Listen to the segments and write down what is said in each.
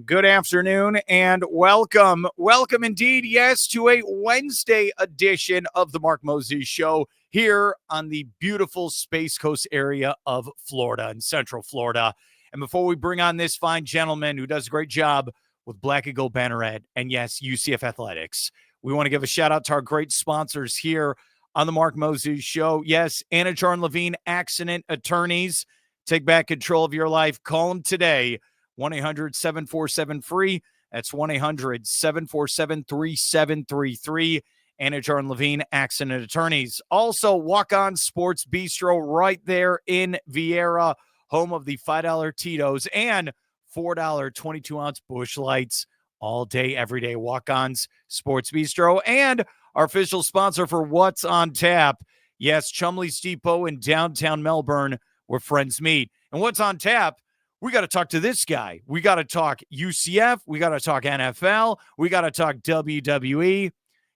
Good afternoon and welcome. Welcome indeed, yes, to a Wednesday edition of the Mark Moses Show here on the beautiful Space Coast area of Florida and Central Florida. And before we bring on this fine gentleman who does a great job with Black and Gold Banneret and, yes, UCF Athletics, we want to give a shout out to our great sponsors here on the Mark Moses Show. Yes, Anidjar and Levine Accident Attorneys. Take back control of your life. Call them today. 1-800-747-FREE. That's 1-800-747-3733. Anidjar and Levine Accident Attorneys. Also, Walk-On Sports Bistreaux right there in Vieira, home of the $5 Tito's and $4 22-ounce Busch Lights all day, every day. Walk-On's Sports Bistreaux and our official sponsor for What's on Tap. Yes, Chumley's Depot in downtown Melbourne, where friends meet. And What's on Tap? We got to talk to this guy. We got to talk UCF. We got to talk NFL. We got to talk WWE.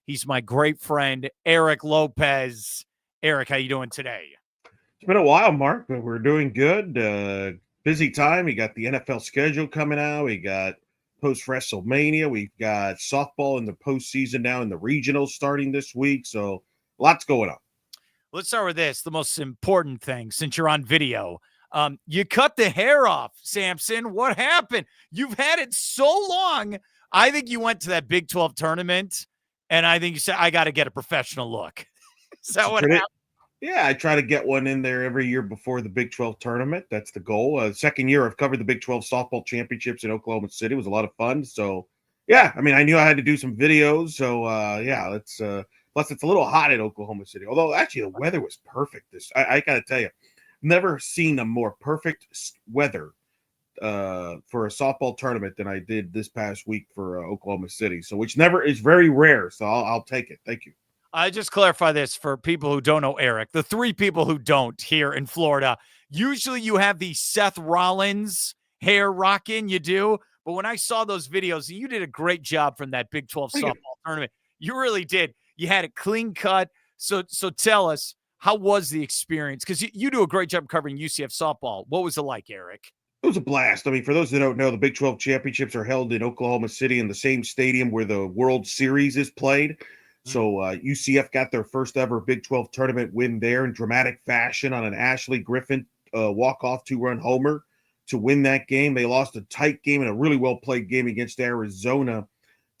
He's my great friend, Eric Lopez. Eric, how you doing today? It's been a while, Mark, but we're doing good. Busy time. We got the NFL schedule coming out. We got post-WrestleMania. We've got softball in the postseason now and the regionals starting this week. So lots going on. Let's start with this, the most important thing, since you're on video. You cut the hair off, Samson. What happened? You've had it so long. I think you went to that Big 12 tournament, and I think you said, I got to get a professional look. Is that what happened? Yeah, I try to get one in there every year before the Big 12 tournament. That's the goal. Second year I've covered the Big 12 softball championships in Oklahoma City. It was a lot of fun. So, yeah, I mean, I knew I had to do some videos. So, let's plus it's a little hot in Oklahoma City. Although, actually, the weather was perfect. I got to tell you. Never seen a more perfect weather for a softball tournament than I did this past week for Oklahoma City. So, which never is very rare. So I'll take it. Thank you. I just clarify this for people who don't know Eric. The three people who don't here in Florida. Usually, you have the Seth Rollins hair rocking. You do, but when I saw those videos, you did a great job from that Big 12 softball tournament. You really did. You had a clean cut. So tell us. How was the experience? Because you do a great job covering UCF softball. What was it like, Eric? It was a blast. I mean, for those that don't know, the Big 12 championships are held in Oklahoma City in the same stadium where the World Series is played. So UCF got their first ever Big 12 tournament win there in dramatic fashion on an Ashley Griffin walk-off two-run homer to win that game. They lost a tight game and a really well-played game against Arizona.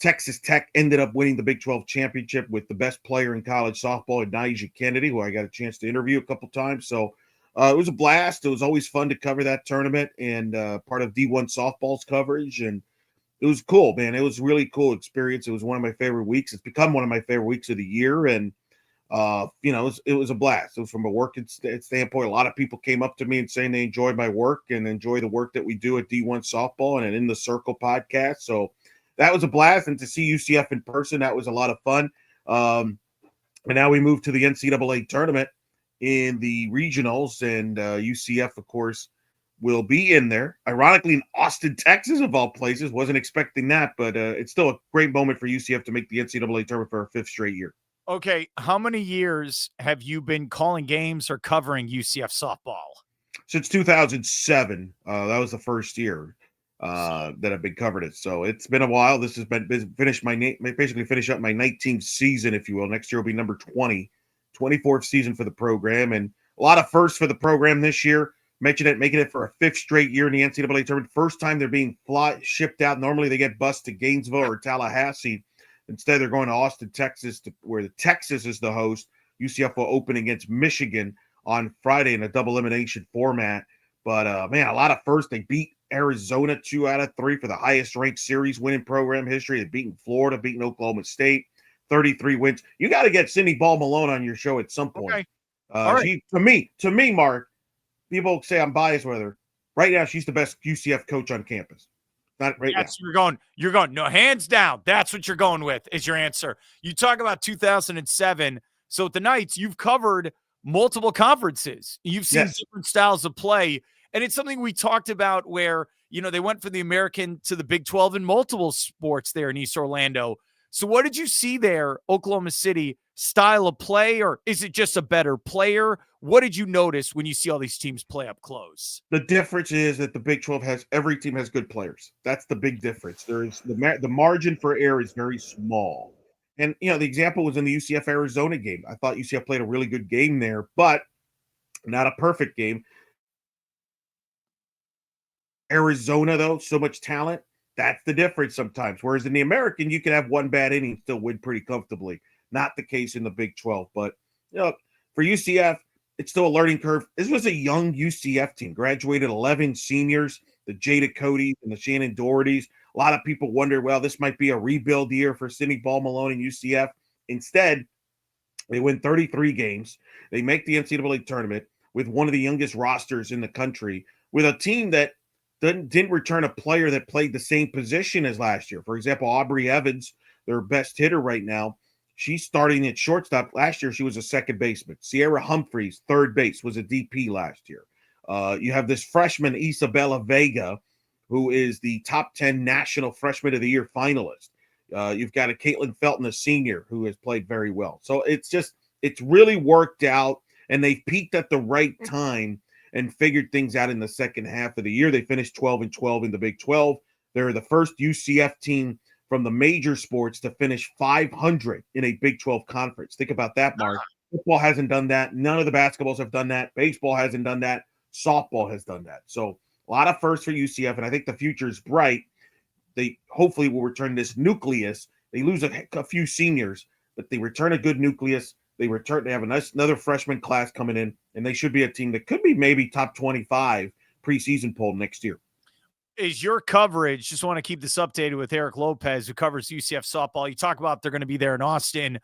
Texas Tech ended up winning the Big 12 championship with the best player in college softball, Anidjar Kennedy, who I got a chance to interview a couple times. So it was a blast. It was always fun to cover that tournament and part of D1 softball's coverage. And it was cool, man. It was a really cool experience. It was one of my favorite weeks. It's become one of my favorite weeks of the year. And, it was a blast. It was from a work standpoint. A lot of people came up to me and saying they enjoyed my work and enjoy the work that we do at D1 softball and In the Circle podcast. So that was a blast, and to see UCF in person, that was a lot of fun. And now we move to the NCAA tournament in the regionals, and UCF, of course, will be in there. Ironically, in Austin, Texas, of all places. Wasn't expecting that, but it's still a great moment for UCF to make the NCAA tournament for a fifth straight year. Okay, how many years have you been calling games or covering UCF softball? Since 2007. That was the first year that I've been covering it. So it's been a while. This has been basically finish up my 19th season, if you will. Next year will be number 20, 24th season for the program, and a lot of firsts for the program this year. Making it for a fifth straight year in the NCAA tournament. First time they're being shipped out. Normally they get bused to Gainesville or Tallahassee. Instead, they're going to Austin, Texas, where the Texas is the host. UCF will open against Michigan on Friday in a double elimination format. But, man, a lot of firsts. They beat Arizona 2 out of 3 for the highest ranked series winning program history. They've beaten Florida, beaten Oklahoma State, 33 wins. You got to get Cindy Ball Malone on your show at some point. Okay. All right. To me, Mark, people say I'm biased with her. Right now, she's the best UCF coach on campus. Not right That's now. You're going. No, hands down. That's what you're going with is your answer. You talk about 2007. So at the Knights, you've covered multiple conferences. You've seen different styles of play. And it's something we talked about where, they went from the American to the Big 12 in multiple sports there in East Orlando. So what did you see there, Oklahoma City, style of play, or is it just a better player? What did you notice when you see all these teams play up close? The difference is that the Big 12 has every team has good players. That's the big difference. There's the margin for error is very small. And the example was in the UCF Arizona game. I thought UCF played a really good game there, but not a perfect game. Arizona, though, so much talent. That's the difference sometimes. Whereas in the American, you can have one bad inning and still win pretty comfortably. Not the case in the Big 12. But for UCF, it's still a learning curve. This was a young UCF team, graduated 11 seniors, the Jada Codys and the Shannon Dohertys. A lot of people wonder, well, this might be a rebuild year for Sidney Ball Malone and UCF. Instead, they win 33 games. They make the NCAA tournament with one of the youngest rosters in the country, with a team that didn't return a player that played the same position as last year. For example, Aubrey Evans, their best hitter right now, she's starting at shortstop. Last year, she was a second baseman. Sierra Humphreys, third base, was a DP last year. You have this freshman, Isabella Vega, who is the top 10 National Freshman of the Year finalist. You've got a Caitlin Felton, a senior, who has played very well. So it's really worked out, and they've peaked at the right time and figured things out in the second half of the year. They finished 12-12 in the Big 12. They're the first UCF team from the major sports to finish 500 in a Big 12 conference. Think about that, Mark. Football hasn't done that. None of the basketballs have done that. Baseball hasn't done that. Softball has done that. So a lot of firsts for UCF, and I think the future is bright. They hopefully will return this nucleus. They lose a few seniors, but they return a good nucleus. They have another freshman class coming in, and they should be a team that could be maybe top 25 preseason poll next year. Is your coverage, just want to keep this updated with Eric Lopez, who covers UCF softball. You talk about they're going to be there in Austin.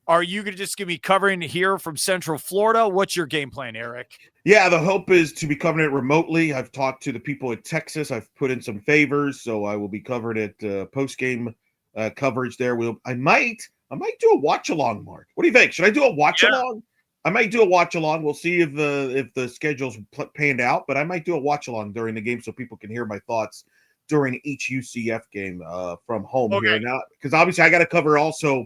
Are you going to just give me covering here from Central Florida? What's your game plan, Eric? Yeah, the hope is to be covering it remotely. I've talked to the people at Texas. I've put in some favors, so I will be covered at post-game coverage there. I might do a watch-along, Mark. What do you think? Should I do a watch-along? Yeah. I might do a watch-along. We'll see if the schedule's panned out, but I might do a watch-along during the game so people can hear my thoughts during each UCF game from home here. Now, because obviously I got to cover also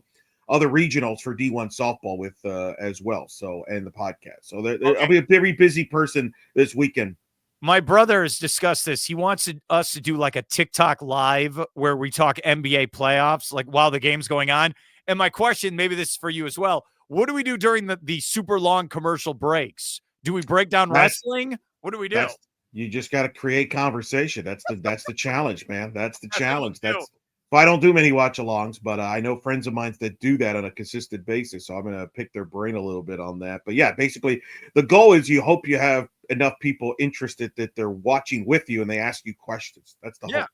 other regionals for D1 softball with as well. So, and the podcast. So I'll be a very busy person this weekend. My brother has discussed this. He wants us to do like a TikTok live where we talk NBA playoffs, like while the game's going on. And my question, maybe this is for you as well. What do we do during the super long commercial breaks? Do we break down wrestling? What do we do? You just got to create conversation. That's the challenge, man. That's the challenge. I don't do many watch-alongs, but I know friends of mine that do that on a consistent basis, so I'm going to pick their brain a little bit on that. But yeah, basically, the goal is you hope you have enough people interested that they're watching with you and they ask you questions. That's the hope.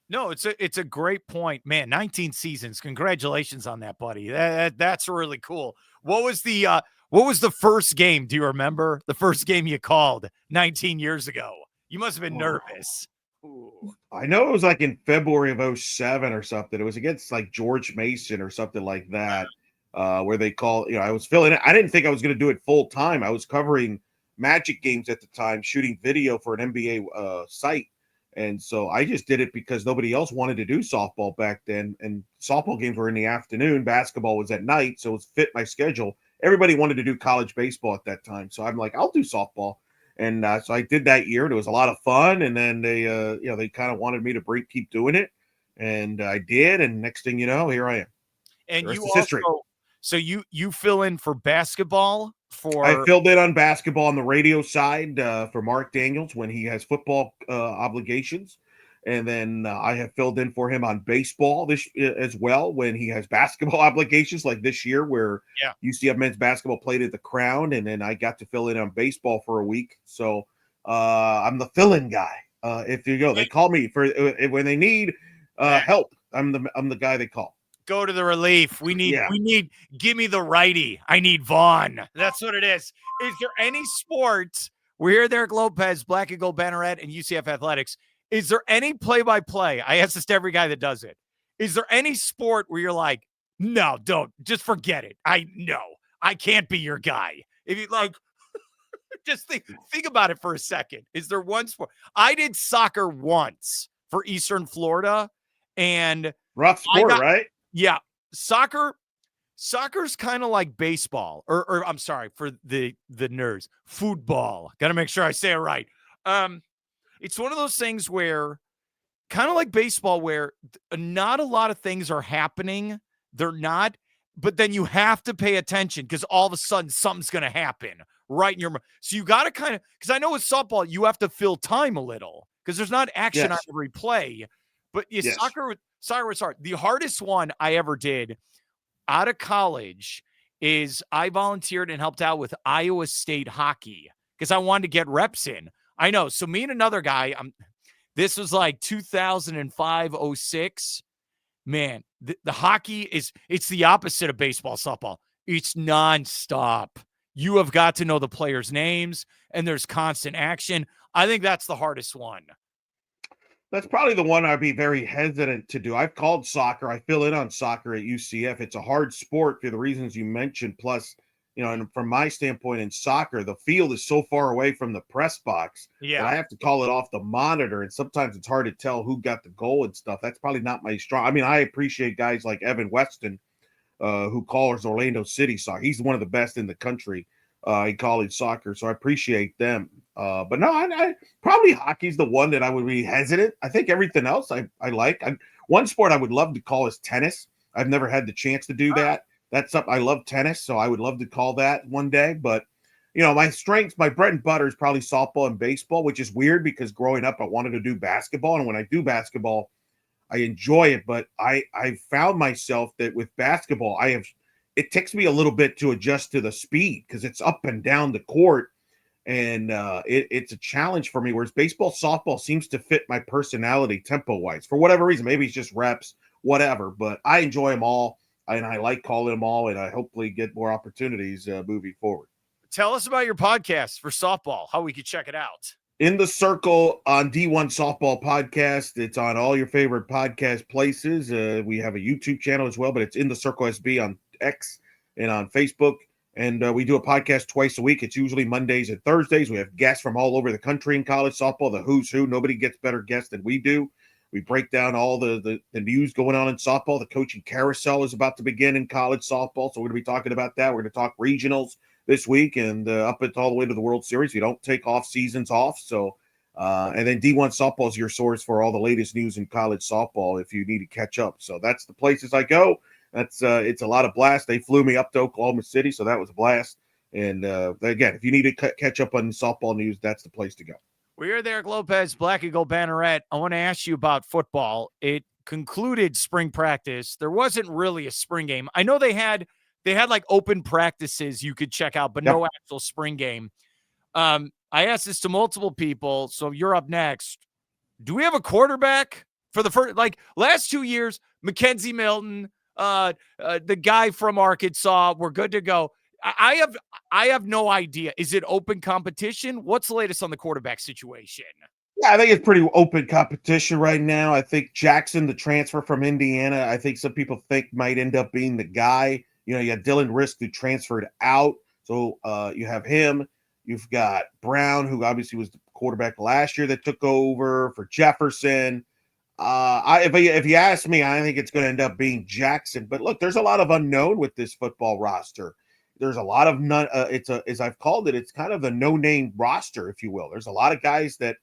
No, it's a great point, man. 19 seasons. Congratulations on that, buddy. That's really cool. What was the first game? Do you remember the first game you called 19 years ago? You must have been nervous. I know it was like in February of 2007 or something. It was against like George Mason or something like that, where they call, I was filling it. I didn't think I was going to do it full time. I was covering Magic games at the time, shooting video for an NBA site. And so I just did it because nobody else wanted to do softball back then. And softball games were in the afternoon. Basketball was at night. So it fit my schedule. Everybody wanted to do college baseball at that time. So I'm like, I'll do softball. And so I did that year. And it was a lot of fun. And then they kind of wanted me to keep doing it. And I did. And next thing you know, here I am. And you also, history. So you fill in for basketball I filled in on basketball on the radio side for Mark Daniels when he has football obligations. And then I have filled in for him on baseball as well when he has basketball obligations, like this year where UCF men's basketball played at the Crown. And then I got to fill in on baseball for a week. So I'm the fill-in guy. If you go, they call me for when they need help. I'm the guy they call. Go to the relief. We need, give me the righty. I need Vaughn. That's what it is. Is there any sport? We're here there at Lopez, Black and Gold Banneret, and UCF Athletics. Is there any play-by-play? I ask this to every guy that does it. Is there any sport where you're like, no, don't, just forget it. I can't be your guy. If you like, just think about it for a second. Is there one sport? I did soccer once for Eastern Florida, and rough sport, right? Yeah, Soccer's kind of like baseball, or I'm sorry for the nerds, football. Got to make sure I say it right. It's one of those things where kind of like baseball, where not a lot of things are happening. They're not, but then you have to pay attention because all of a sudden something's going to happen right in your mind. So you got to kind of, because I know with softball, you have to fill time a little because there's not action on every play. But soccer was hard. The hardest one I ever did out of college is I volunteered and helped out with Iowa State hockey because I wanted to get reps in. I know. So me and another guy, this was like 2005, 06. Man, the hockey it's the opposite of baseball, softball. It's nonstop. You have got to know the players' names, and there's constant action. I think that's the hardest one. That's probably the one I'd be very hesitant to do. I've called soccer. I fill in on soccer at UCF. It's a hard sport for the reasons you mentioned. Plus, and from my standpoint in soccer, the field is so far away from the press box that I have to call it off the monitor. And sometimes it's hard to tell who got the goal and stuff. That's probably not my strong. I mean, I appreciate guys like Evan Weston, who calls Orlando City soccer. He's one of the best in the country in college soccer. So I appreciate them. But no, I probably hockey's the one that I would be hesitant. I think everything else I like. One sport I would love to call is tennis. I've never had the chance to do that. That's something I love tennis, so I would love to call that one day. But my strengths, my bread and butter is probably softball and baseball, which is weird because growing up I wanted to do basketball, and when I do basketball, I enjoy it. But I found myself that with basketball, it takes me a little bit to adjust to the speed because it's up and down the court. And it's a challenge for me, whereas baseball, softball seems to fit my personality tempo-wise. For whatever reason, maybe it's just reps, whatever. But I enjoy them all, and I like calling them all, and I hopefully get more opportunities moving forward. Tell us about your podcast for softball, how we could check it out. In the Circle on D1 Softball Podcast. It's on all your favorite podcast places. We have a YouTube channel as well, but it's In the Circle SB on X and on Facebook. And we do a podcast twice a week. It's usually Mondays and Thursdays. We have guests from all over the country in college softball, the who's who. Nobody gets better guests than we do. We break down all the news going on in softball. The coaching carousel is about to begin in college softball, so we're going to be talking about that. We're going to talk regionals this week and up until all the way to the World Series. We don't take off seasons off. So, and then D1 Softball is your source for all the latest news in college softball if you need to catch up. So that's the places I go. It's a lot of blast. They flew me up to Oklahoma City, so that was a blast. And again, if you need to catch up on softball news, that's the place to go. We are there, Lopez, Black Eagle Banneret. I want to ask you about football. It concluded spring practice. There wasn't really a spring game. I know they had like open practices you could check out, but no actual spring game. I asked this to multiple people, so you're up next. Do we have a quarterback for the first, like last 2 years? Mackenzie Milton, the guy from Arkansas, we're good to go. I have no idea. Is it open competition? What's the latest on the quarterback situation? Yeah, I think it's pretty open competition right now. I think Jackson, the transfer from Indiana, I think some people think might end up being the guy. You have Dylan Risk, who transferred out. So you have him. You've got Brown, who obviously was the quarterback last year that took over for Jefferson. If you ask me, I think it's going to end up being Jackson. But look, there's a lot of unknown with this football roster. There's a lot of as I've called it, it's kind of a no-name roster, if you will. There's a lot of guys that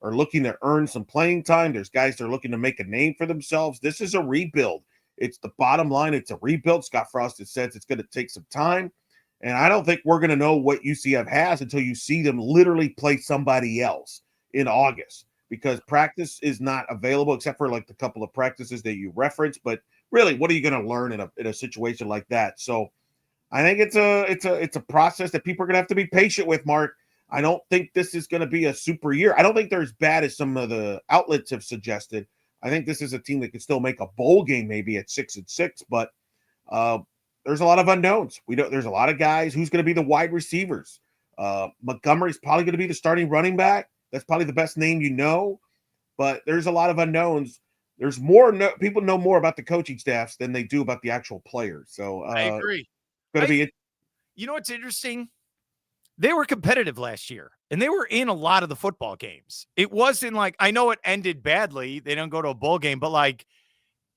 are looking to earn some playing time. There's guys that are looking to make a name for themselves. This is a rebuild. It's the bottom line. It's a rebuild. Scott Frost has said it's going to take some time. And I don't think we're going to know what UCF has until you see them literally play somebody else in August, because practice is not available except for like the couple of practices that you referenced. But really, what are you going to learn in a situation like that? So I think it's a process that people are going to have to be patient with, Mark. I don't think this is going to be a super year. I don't think they're as bad as some of the outlets have suggested. I think this is a team that can still make a bowl game maybe at 6-6, but there's a lot of unknowns. There's a lot of guys. Who's going to be the wide receivers? Montgomery's probably going to be the starting running back. That's probably the best name but there's a lot of unknowns. There's people know more about the coaching staffs than they do about the actual players. So I agree. You know what's interesting? They were competitive last year, and they were in a lot of the football games. It wasn't like, I know it ended badly. They don't go to a bowl game, but like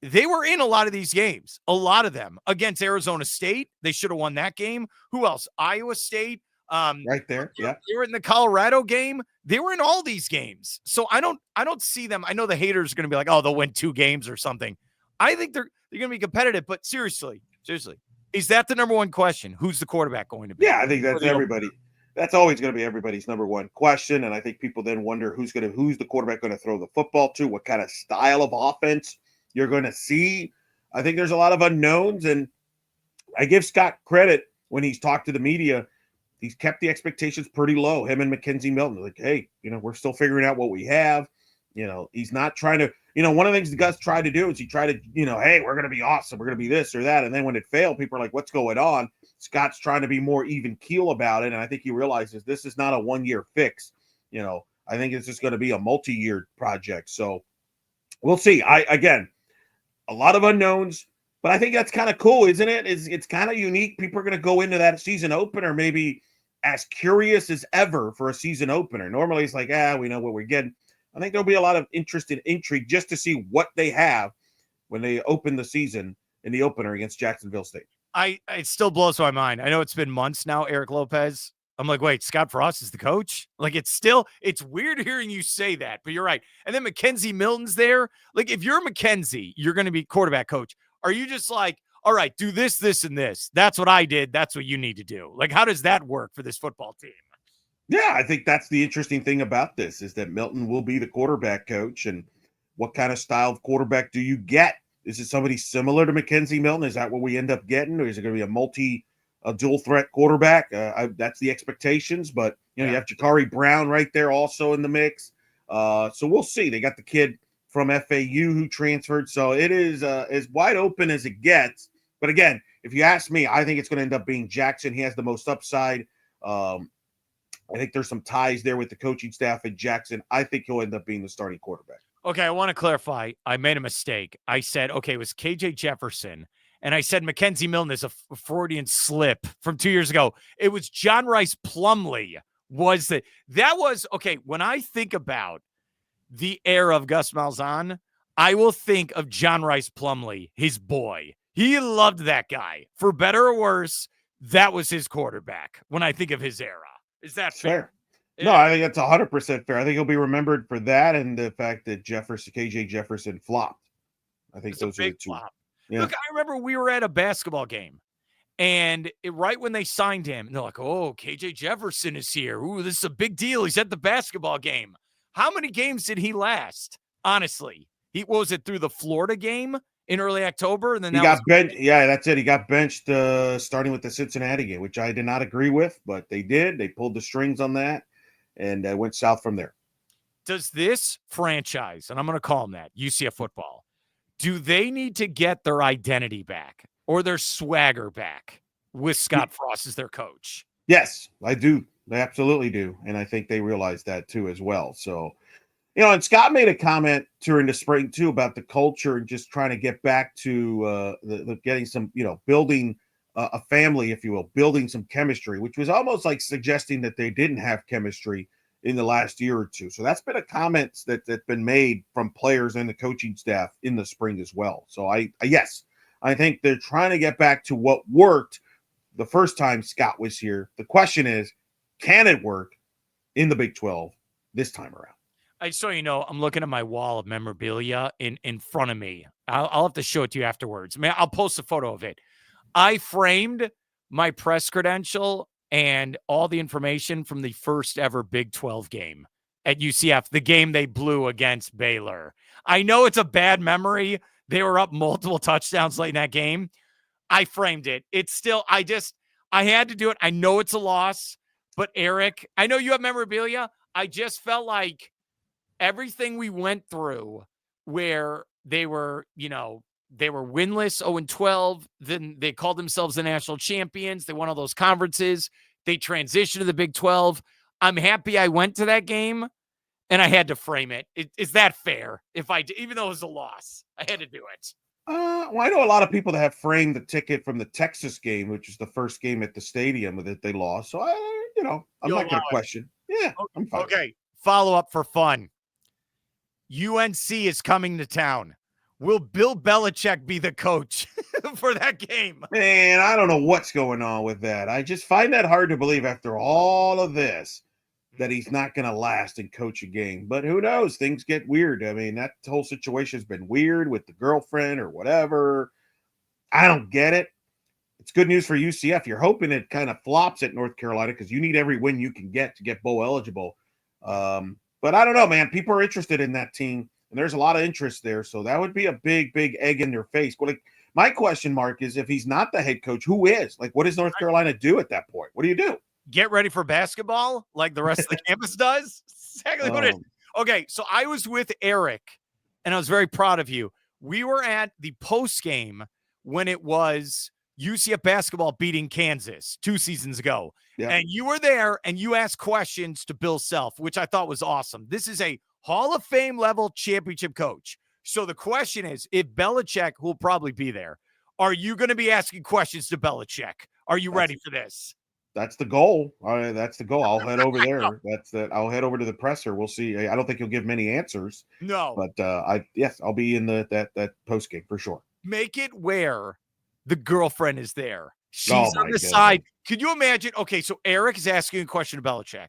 they were in a lot of these games, a lot of them against Arizona State. They should have won that game. Who else? Iowa State. Right there. Yeah. They were in the Colorado game. They were in all these games. So I don't see them. I know the haters are going to be like, oh, they'll win 2 games or something. I think they're going to be competitive, but seriously, is that the number one question? Who's the quarterback going to be? Yeah, I think that's everybody. That's always going to be everybody's number one question. And I think people then wonder who's the quarterback going to throw the football to, what kind of style of offense you're going to see. I think there's a lot of unknowns, and I give Scott credit when he's talked to the media. He's kept the expectations pretty low. Him and Mackenzie Milton, like, hey, we're still figuring out what we have. He's not trying to, one of the things the Gus tried to do is he tried to, hey, we're going to be awesome. We're going to be this or that. And then when it failed, people are like, what's going on? Scott's trying to be more even keel about it. And I think he realizes this is not a 1-year fix. I think it's just going to be a multi-year project. So we'll see. Again, a lot of unknowns, but I think that's kind of cool, isn't it? It's kind of unique. People are going to go into that season opener maybe as curious as ever for a season opener. Normally it's like, we know what we're getting. I think there'll be a lot of interest and intrigue just to see what they have when they open the season in the opener against Jacksonville State. It still blows my mind. I know it's been months now, Eric Lopez. I'm like, wait, Scott Frost is the coach? Like, it's weird hearing you say that, but you're right. And then Mackenzie Milton's there. Like, if you're Mackenzie, you're going to be quarterback coach. Are you just like, all right, do this, this, and this? That's what I did. That's what you need to do. Like, how does that work for this football team? Yeah, I think that's the interesting thing about this is that Milton will be the quarterback coach. And what kind of style of quarterback do you get? Is it somebody similar to Mackenzie Milton? Is that what we end up getting? Or is it going to be a dual threat quarterback? That's the expectations. But, you have Jakari Brown right there also in the mix. So we'll see. They got the kid from FAU who transferred. So it is as wide open as it gets. But again, if you ask me, I think it's going to end up being Jackson. He has the most upside. I think there's some ties there with the coaching staff at Jackson. I think he'll end up being the starting quarterback. Okay, I want to clarify. I made a mistake. I said, okay, it was KJ Jefferson, and I said Mackenzie Milton is a Freudian slip from 2 years ago. It was John Rice Plumlee. Okay, when I think about the era of Gus Malzahn, I will think of John Rice Plumlee, his boy. He loved that guy. For better or worse, that was his quarterback when I think of his era. Is that fair? No, I think that's 100% fair. I think he'll be remembered for that and the fact that KJ Jefferson flopped. I think those are the two. Flop. Yeah. Look, I remember we were at a basketball game, and right when they signed him, and they're like, oh, KJ Jefferson is here. Ooh, this is a big deal. He's at the basketball game. How many games did he last? Honestly, what was it, through the Florida game in early October? And then he got benched. Yeah, that's it. He got benched starting with the Cincinnati game, which I did not agree with, but they did. They pulled the strings on that and went south from there. Does this franchise, and I'm going to call them that, UCF football, do they need to get their identity back or their swagger back with Scott Frost as their coach? Yes, I do. They absolutely do. And I think they realize that too as well. So, and Scott made a comment during the spring too about the culture and just trying to get back to the getting some, building a family, if you will, building some chemistry, which was almost like suggesting that they didn't have chemistry in the last year or two. So that's been a comment that's been made from players and the coaching staff in the spring as well. So I think they're trying to get back to what worked the first time Scott was here. The question is, can it work in the Big 12 this time around? I'm looking at my wall of memorabilia in front of me. I'll have to show it to you afterwards. I'll post a photo of it. I framed my press credential and all the information from the first ever Big 12 game at UCF, the game they blew against Baylor. I know it's a bad memory. They were up multiple touchdowns late in that game. I framed it. It's still, I had to do it. I know it's a loss, but Eric, I know you have memorabilia. I just felt like everything we went through where they were, they were winless, 0-12. Then they called themselves the national champions. They won all those conferences. They transitioned to the Big 12. I'm happy I went to that game, and I had to frame it. Is that fair? Even though it was a loss, I had to do it. Well, I know a lot of people that have framed the ticket from the Texas game, which is the first game at the stadium that they lost. So I'm not going to question. Yeah, I'm fine. Okay, follow up for fun. UNC is coming to town. Will Bill Belichick be the coach for that game? Man, I don't know what's going on with that. I just find that hard to believe after all of this that he's not going to last and coach a game. But who knows? Things get weird. I mean, that whole situation has been weird with the girlfriend or whatever. I don't get it. It's good news for UCF. You're hoping it kind of flops at North Carolina because you need every win you can get to get bowl eligible. But I don't know, man. People are interested in that team, and there's a lot of interest there. So that would be a big, big egg in their face. But like, my question mark is, if he's not the head coach, who is? Like, what does North Carolina do at that point? What do you do? Get ready for basketball like the rest of the campus does? Exactly what it is. Okay, so I was with Eric, and I was very proud of you. We were at the post game when it was UCF basketball beating Kansas 2 seasons ago. Yeah. And you were there, and you asked questions to Bill Self, which I thought was awesome. This is a Hall of Fame level championship coach. So the question is, if Belichick, who will probably be there, are you going to be asking questions to Belichick? Are you ready for this? That's the goal. All right, that's the goal. I'll head over there. I'll head over to the presser. We'll see. I don't think he'll give many answers. No. But I'll be in that post game for sure. Make it where the girlfriend is there. She's on the side. Could you imagine? Okay, so Eric is asking a question to Belichick.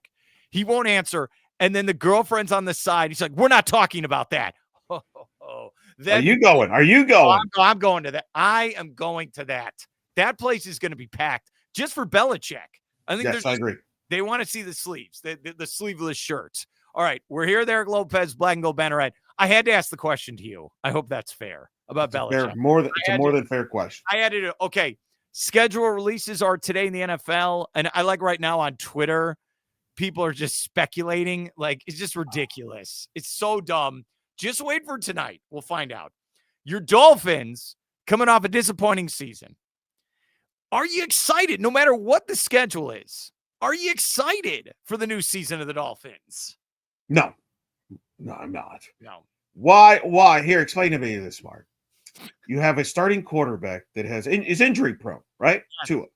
He won't answer. And then the girlfriend's on the side. He's like, we're not talking about that. Are you going? Are you going? I'm going to that. I am going to that. That place is going to be packed just for Belichick. I agree. They want to see the sleeves, the sleeveless shirts. All right, we're here there, Lopez, Black and Gold Banneret. I had to ask the question to you. I hope that's fair about Belichick. It's a more than fair question. I added it. Okay, schedule releases are today in the NFL, and I like right now on Twitter, people are just speculating. Like, it's just ridiculous. It's so dumb. Just wait for tonight. We'll find out. Your Dolphins coming off a disappointing season. Are you excited no matter what the schedule is? Are you excited for the new season of the Dolphins? No, I'm not. No. Why? Here, explain to me this, Mark. You have a starting quarterback that is injury prone, right? Yeah. To it.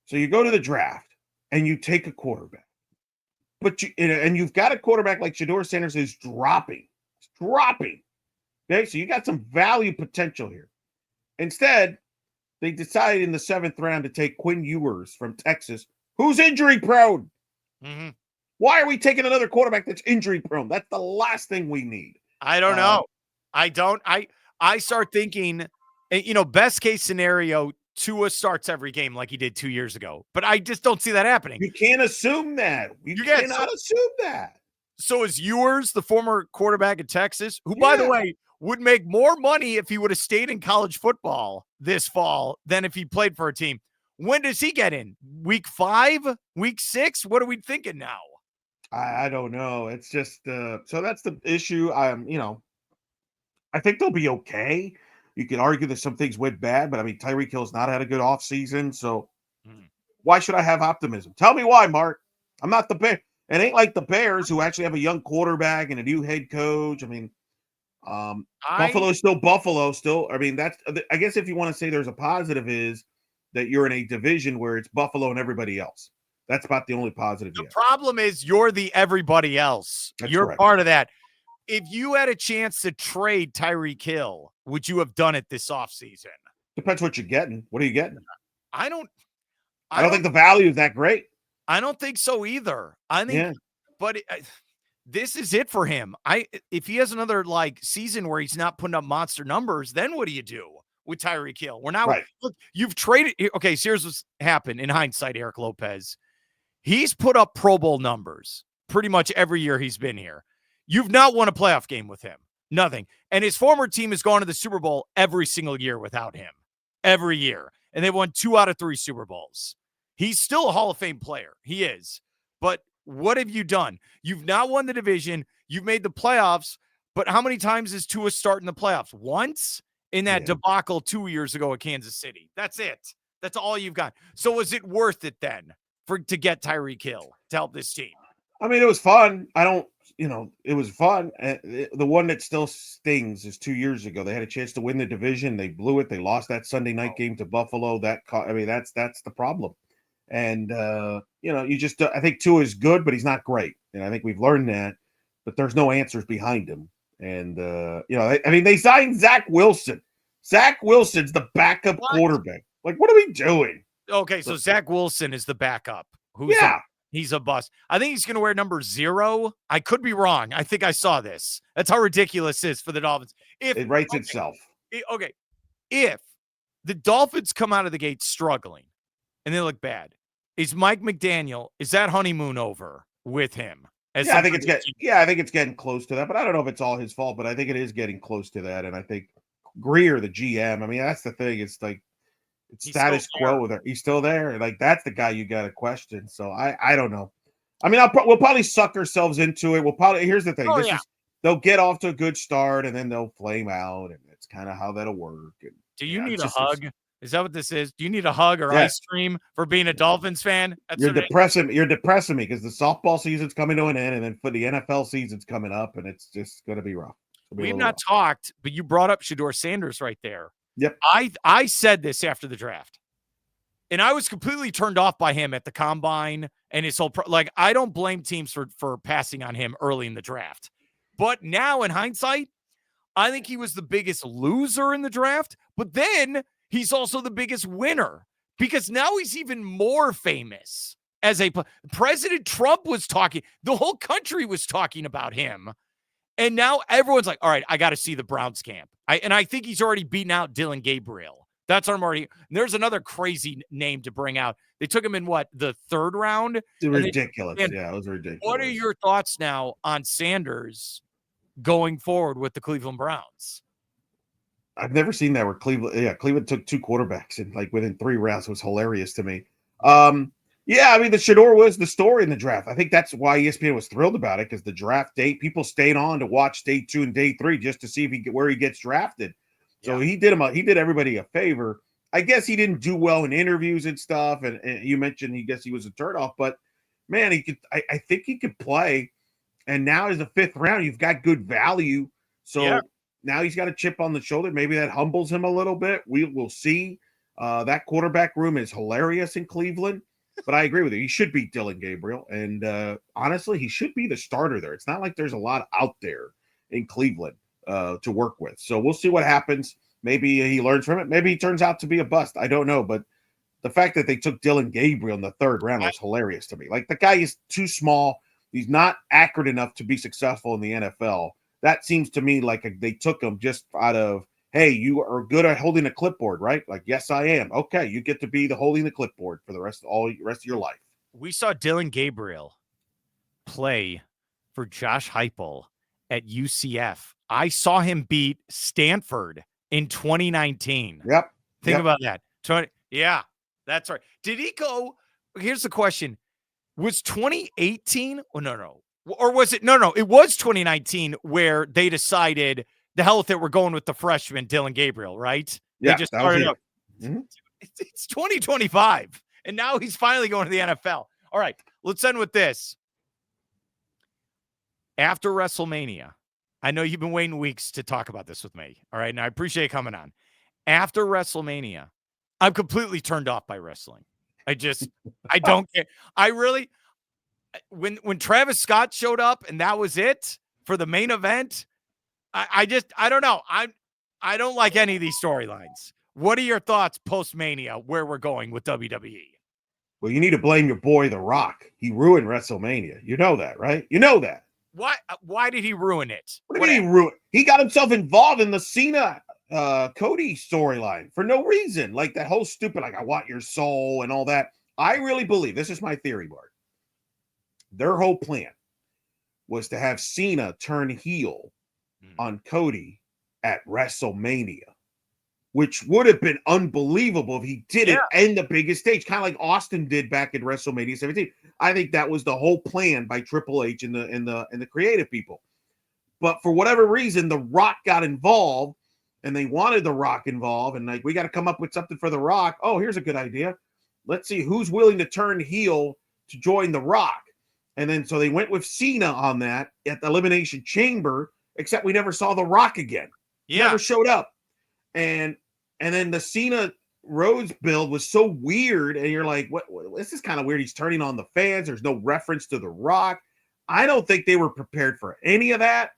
So you go to the draft and you take a quarterback, but you've got a quarterback like Shedeur Sanders is dropping. It's dropping. Okay, so you got some value potential here. Instead, they decided in the 7th round to take Quinn Ewers from Texas, who's injury prone. Mm-hmm. Why are we taking another quarterback that's injury prone? That's the last thing we need. I don't know. I start thinking, best case scenario, Tua starts every game like he did 2 years ago. But I just don't see that happening. You can't assume that. You cannot assume that. So is Ewers, the former quarterback at Texas, who, by the way, would make more money if he would have stayed in college football this fall than if he played for a team. When does he get in? Week 5? Week 6? What are we thinking now? I don't know. It's just so that's the issue. I think they'll be okay. You could argue that some things went bad, but I mean, Tyreek Hill's not had a good offseason, so why should I have optimism? Tell me why, Mark. I'm not the Bears. It ain't like the Bears who actually have a young quarterback and a new head coach. I mean, Buffalo's still Buffalo. Still, I mean, I guess if you want to say there's a positive is that you're in a division where it's Buffalo and everybody else. That's about the only positive. The problem is you're the everybody else. You're correct. Part of that. If you had a chance to trade Tyreek Hill, would you have done it this offseason? Depends what you're getting. What are you getting? I don't think the value is that great. I don't think so either. I think, but this is it for him. If he has another season where he's not putting up monster numbers, then what do you do with Tyreek Hill? We're not. Right. Look, you've traded. Okay, so here's what's happened in hindsight. Eric Lopez, he's put up Pro Bowl numbers pretty much every year he's been here. You've not won a playoff game with him. Nothing. And his former team has gone to the Super Bowl every single year without him. Every year. And they won 2 out of 3 Super Bowls. He's still a Hall of Fame player. He is. But what have you done? You've not won the division. You've made the playoffs. But how many times is Tua starting the playoffs? Once in that debacle 2 years ago at Kansas City. That's it. That's all you've got. So is it worth it then to get Tyreek Hill to help this team? I mean, it was fun. It was fun. The one that still stings is 2 years ago. They had a chance to win the division. They blew it. They lost that Sunday night game to Buffalo. That's the problem. And, I think Tua is good, but he's not great. And I think we've learned that. But there's no answers behind him. And, they signed Zach Wilson. Zach Wilson's the backup quarterback. Like, what are we doing? Okay, so Zach Wilson is the backup. He's a bust. I think he's going to wear number 0. I could be wrong. I think I saw this. That's how ridiculous it is for the Dolphins. It writes itself. If the Dolphins come out of the gate struggling and they look bad, is Mike McDaniel, is that honeymoon over with him? I think it's getting close to that, but I don't know if it's all his fault, but I think it is getting close to that. And I think Greer, the GM, I mean, that's the thing. It's like, it's status quo with her. He's still there. Like, that's the guy you got to question. So I don't know. I mean, we'll probably suck ourselves into it. Here's the thing. They'll get off to a good start and then they'll flame out, and it's kind of how that'll work. And, do you need a hug? Is that what this is? Do you need a hug or ice cream for being a Dolphins fan? You're depressing me because the softball season's coming to an end, and then for the NFL season's coming up, and it's just going to be rough. We've not talked, but you brought up Shedeur Sanders right there. Yep. I said this after the draft, and I was completely turned off by him at the combine and his whole I don't blame teams for passing on him early in the draft. But now in hindsight, I think he was the biggest loser in the draft, but then he's also the biggest winner because now he's even more famous as President Trump was talking. The whole country was talking about him. And now everyone's like, all right, I got to see the Browns camp. I think he's already beaten out Dylan Gabriel. That's what I'm already. There's another crazy name to bring out. They took him in the 3rd round? It was ridiculous. It was ridiculous. What are your thoughts now on Sanders going forward with the Cleveland Browns? I've never seen that where Cleveland took 2 quarterbacks and within 3 rounds. It was hilarious to me. I mean, the Shedeur was the story in the draft. I think that's why ESPN was thrilled about it, because the draft date, people stayed on to watch day 2 and day 3 just to see where he gets drafted. So he did everybody a favor. I guess he didn't do well in interviews and stuff. And you mentioned he was a turnoff, but man, I think he could play. And now as a 5th round, you've got good value. So now he's got a chip on the shoulder. Maybe that humbles him a little bit. We'll see. That quarterback room is hilarious in Cleveland. But I agree with you. He should beat Dylan Gabriel. And honestly, he should be the starter there. It's not like there's a lot out there in Cleveland to work with. So we'll see what happens. Maybe he learns from it. Maybe he turns out to be a bust. I don't know. But the fact that they took Dylan Gabriel in the 3rd round was hilarious to me. Like, the guy is too small. He's not accurate enough to be successful in the NFL. That seems to me like they took him just out of, hey, you are good at holding a clipboard, right? Like, yes, I am. Okay, you get to be holding the clipboard for the rest of your life. We saw Dylan Gabriel play for Josh Heupel at UCF. I saw him beat Stanford in 2019. Yep. Think about that. Yeah, that's right. Did he go? Here's the question. Was 2018? Oh, no. Or was it? No. It was 2019 where they decided the hell with it. We're going with the freshman, Dylan Gabriel, right? Yeah. They just started up. Mm-hmm. It's 2025, and now he's finally going to the NFL. All right, let's end with this. After WrestleMania, I know you've been waiting weeks to talk about this with me. All right, and I appreciate you coming on. After WrestleMania, I'm completely turned off by wrestling. I don't care. I really, when Travis Scott showed up and that was it for the main event, I don't know. I don't like any of these storylines. What are your thoughts post-Mania, where we're going with WWE? Well, you need to blame your boy, The Rock. He ruined WrestleMania. You know that, right? You know that. Why did he ruin it? What did he ruin? He got himself involved in the Cena Cody storyline for no reason. Like that whole stupid, I want your soul and all that. I really believe, this is my theory, Bart. Their whole plan was to have Cena turn heel on Cody at WrestleMania, which would have been unbelievable if he did it in the biggest stage, kind of like Austin did back in WrestleMania 17. I think that was the whole plan by Triple H and the creative people. But for whatever reason, The Rock got involved, and they wanted The Rock involved, and we got to come up with something for The Rock. Oh, here's a good idea. Let's see who's willing to turn heel to join The Rock. And then so they went with Cena on that at the Elimination Chamber, except we never saw The Rock again. He never showed up. And then the Cena Rhodes build was so weird, and you're like, what? This is kind of weird. He's turning on the fans. There's no reference to The Rock. I don't think they were prepared for any of that.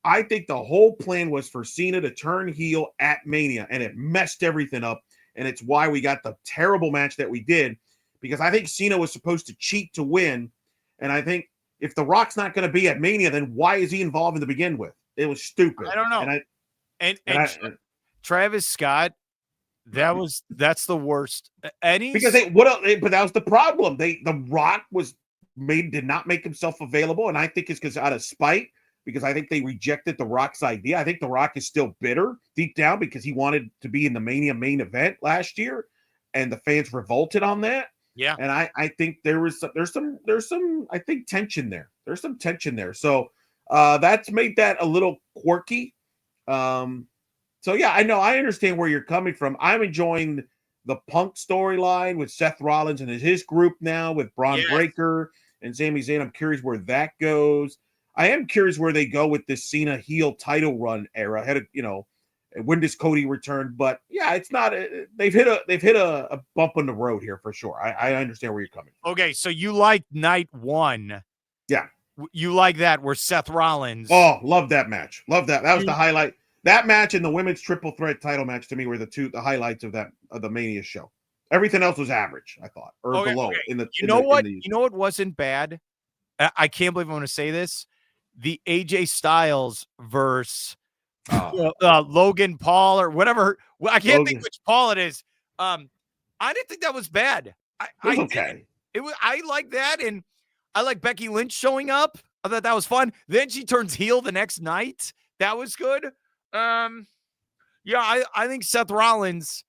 I think the whole plan was for Cena to turn heel at Mania, and it messed everything up. And it's why we got the terrible match that we did, because I think Cena was supposed to cheat to win. And I think if The Rock's not going to be at Mania, then why is he involved to begin with? It was stupid. I don't know. And Travis Scott, that's the worst. Because but that was the problem. The Rock did not make himself available, and I think it's because out of spite, because I think they rejected The Rock's idea. I think The Rock is still bitter deep down because he wanted to be in the Mania main event last year, and the fans revolted on that. Yeah, and I think there's some I think tension there. There's some tension there. So that's made that a little quirky. So yeah, I understand where you're coming from. I'm enjoying the Punk storyline with Seth Rollins and his group now with Braun Breaker and Sami Zayn. I'm curious where that goes. I am curious where they go with this Cena heel title run era. When does Cody return? But yeah, it's not. They've hit a bump on the road here for sure. I understand where you're coming from. Okay, so you like night one? Yeah, you like that where Seth Rollins? Oh, love that match. Love that. That was the highlight. That match and the women's triple threat title match to me were the highlights of the Mania show. Everything else was average, I thought, or below. Okay. You know what wasn't bad? I can't believe I'm going to say this. The AJ Styles versus Logan Paul or whatever. I can't think which Paul it is. I didn't think that was bad. It was okay. I like that, and I like Becky Lynch showing up. I thought that was fun. Then she turns heel the next night. That was good. I think Seth Rollins.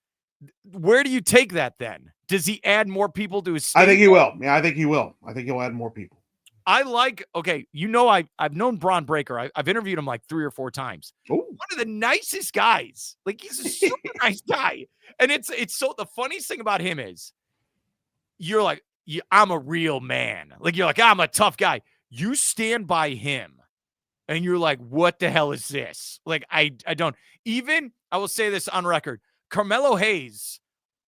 Where do you take that then? Does he add more people to his stable? I think he will. Yeah, I think he will. I think he'll add more people. I've known Braun Breaker. I've interviewed him like 3 or 4 times. Ooh. One of the nicest guys. Like, he's a super nice guy. And it's so the funniest thing about him is you're like, I'm a real man. Like, you're like, I'm a tough guy. You stand by him and you're like, what the hell is this? Like, I don't even, I will say this on record. Carmelo Hayes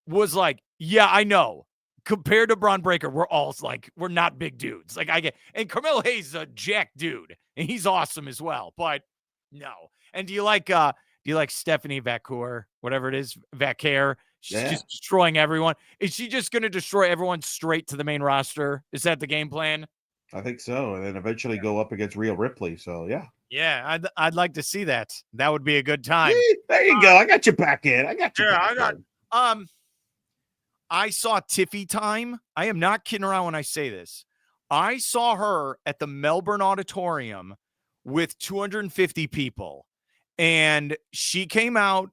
was like, yeah, I know. Compared to Braun Breaker, we're all like, we're not big dudes. Like, I get, and Carmelo Hayes is a jack dude, and he's awesome as well. But no. And do you like Stephanie Vaquer, whatever it is, Vaquer? She's just destroying everyone. Is she just going to destroy everyone straight to the main roster? Is that the game plan? I think so, and then eventually go up against Rhea Ripley. So yeah. Yeah, I'd like to see that. That would be a good time. There you go. I got you back in. I saw Tiffy Time. I am not kidding around when I say this. I saw her at the Melbourne Auditorium with 250 people, and she came out,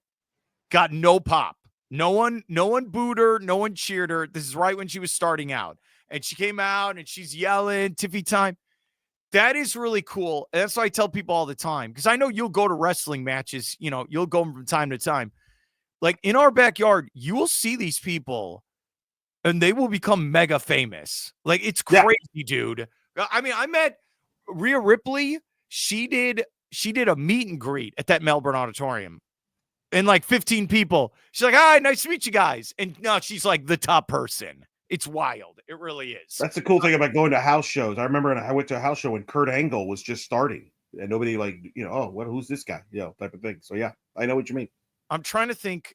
got no pop. No one booed her. No one cheered her. This is right when she was starting out, and she came out and she's yelling, Tiffy Time. That is really cool. And that's what I tell people all the time, because I know you'll go to wrestling matches. You'll go from time to time. Like, in our backyard, you will see these people and they will become mega famous. Like, it's crazy, dude. I mean, I met Rhea Ripley. She did a meet and greet at that Melbourne Auditorium. And like 15 people. She's like, hi, nice to meet you guys. And no, she's like the top person. It's wild. It really is. That's the cool thing about going to house shows. I remember I went to a house show when Kurt Angle was just starting. And nobody who's this guy? Type of thing. So yeah, I know what you mean. I'm trying to think.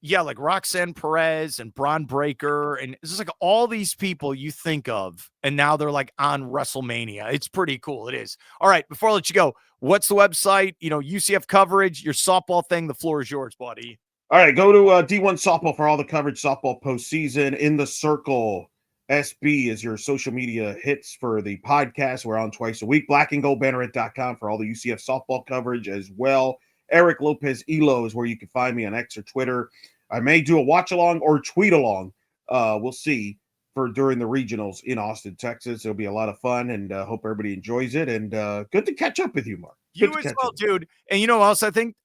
Yeah, like Roxanne Perez and Braun Breaker, and it's just like all these people you think of, and now they're like on WrestleMania. It's pretty cool. It is. All right, before I let you go, what's the website? UCF coverage, your softball thing. The floor is yours, buddy. All right, go to D1 Softball for all the coverage, softball postseason. In the Circle SB is your social media hits for the podcast. We're on twice a week. blackandgoldbanneret.com for all the UCF softball coverage as well. Eric Lopez Elo is where you can find me on X or Twitter. I may do a watch along or tweet along. We'll see for during the regionals in Austin, Texas. It'll be a lot of fun, and hope everybody enjoys it. And good to catch up with you, Mark. You as well, dude. And you know what else? I think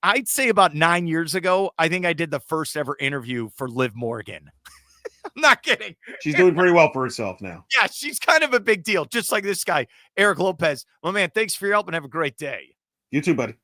I'd say about 9 years ago, I think I did the first ever interview for Liv Morgan. I'm not kidding. She's doing pretty well for herself now. Yeah, she's kind of a big deal, just like this guy, Eric Lopez. Well, man, thanks for your help and have a great day. You too, buddy.